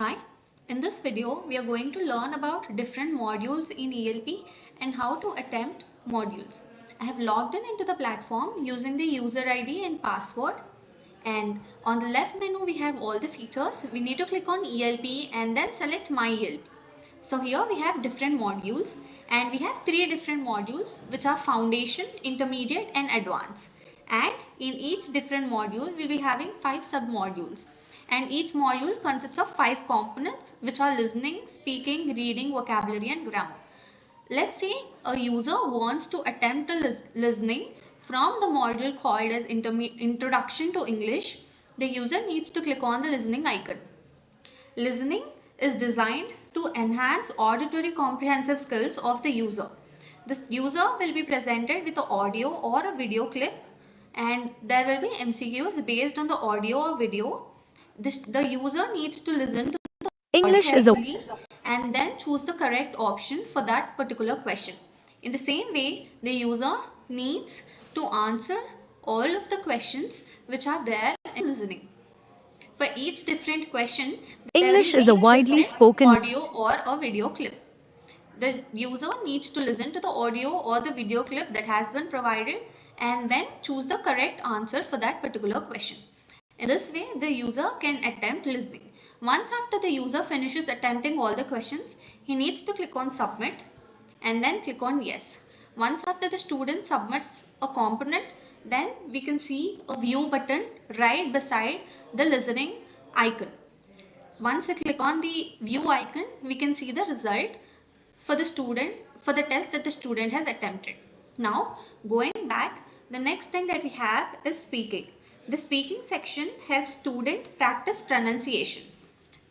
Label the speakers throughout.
Speaker 1: Hi, in this video we are going to learn about different modules in ELP and how to attempt modules. I have logged in into the platform using the user ID and password, and on the left menu we have all the features. We need to click on ELP and then select my ELP. So here we have different modules, and we have three different modules which are foundation, intermediate and advanced. And in each different module we'll be having 5 sub-modules, and each module consists of 5 components which are listening, speaking, reading, vocabulary and grammar. Let's say a user wants to attempt a listening from the module called as Introduction to English. The user needs to click on the listening icon. Listening is designed to enhance auditory comprehensive skills of the user. The user will be presented with an audio or a video clip, and there will be MCQs based on the audio or video. The user needs to listen to
Speaker 2: English is a
Speaker 1: carefully and then choose the correct option for that particular question. In the same way, the user needs to answer all of the questions which are there in listening. For each different question, there will
Speaker 2: English is
Speaker 1: be
Speaker 2: a
Speaker 1: a
Speaker 2: widely
Speaker 1: separate
Speaker 2: spoken.
Speaker 1: audio or a video clip. The user needs to listen to the audio or the video clip that has been provided and then choose the correct answer for that particular question. In this way, the user can attempt listening. Once after the user finishes attempting all the questions, he needs to click on submit and then click on yes. Once after the student submits a component, then we can see a view button right beside the listening icon. Once we click on the view icon, we can see the result for the student, for the test that the student has attempted. Now, going back, the next thing that we have is speaking. The speaking section helps student practice pronunciation.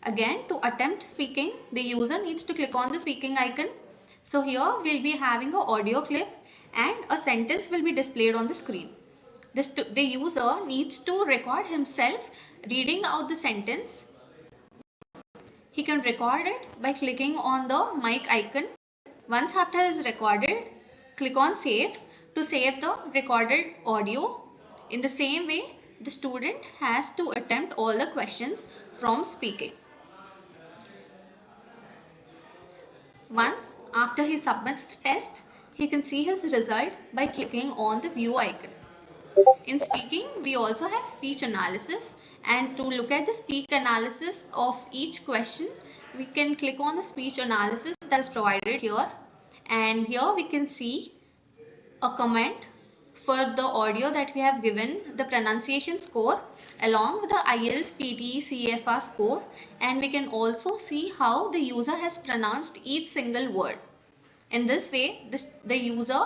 Speaker 1: Again, to attempt speaking, the user needs to click on the speaking icon. So here we'll be having an audio clip and a sentence will be displayed on the screen. The user needs to record himself reading out the sentence. He can record it by clicking on the mic icon. Once after it is recorded, click on save to save the recorded audio. In the same way, the student has to attempt all the questions from speaking. Once after he submits the test, he can see his result by clicking on the view icon. In speaking, we also have speech analysis, and to look at the speech analysis of each question, we can click on the speech analysis that is provided here, and here we can see a comment for the audio that we have given, the pronunciation score along with the IELTS, PT, CFR score, and we can also see how the user has pronounced each single word. In this way, the user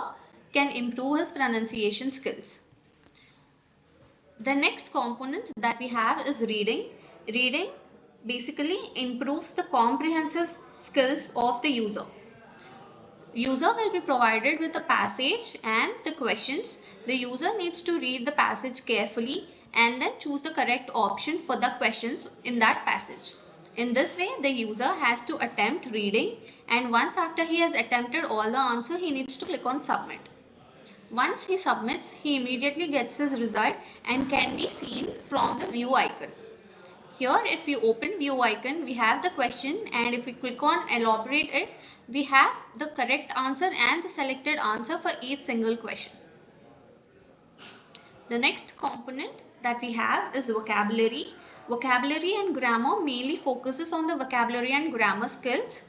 Speaker 1: can improve his pronunciation skills. The next component that we have is reading. Reading basically improves the comprehensive skills of the user. User will be provided with the passage and the questions. The user needs to read the passage carefully and then choose the correct option for the questions in that passage. In this way, the user has to attempt reading, and once after he has attempted all the answer, he needs to click on submit. Once he submits, he immediately gets his result and can be seen from the view icon. Here, if we open view icon, we have the question, and if we click on elaborate it, we have the correct answer and the selected answer for each single question. The next component that we have is vocabulary. Vocabulary and grammar mainly focuses on the vocabulary and grammar skills.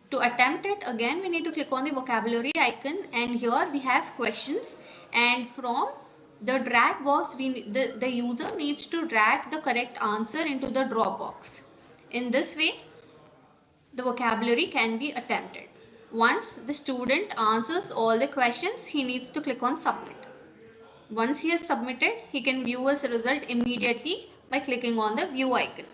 Speaker 1: To attempt it, again we need to click on the vocabulary icon, and here we have questions, and from the drag box the user needs to drag the correct answer into the drop box. In this way, the vocabulary can be attempted. Once the student answers all the questions, he needs to click on submit. Once he has submitted, he can view his result immediately by clicking on the view icon.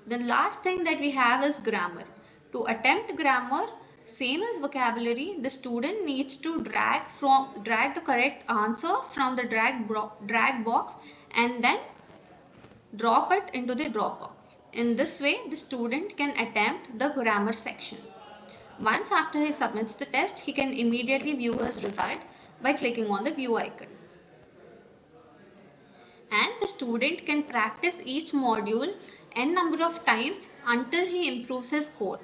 Speaker 1: The last thing that we have is grammar. To attempt grammar, same as vocabulary, the student needs to drag the correct answer from the drag box and then drop it into the drop box. In this way, the student can attempt the grammar section. Once after he submits the test, he can immediately view his result by clicking on the view icon. and the student can practice each module n number of times until he improves his score.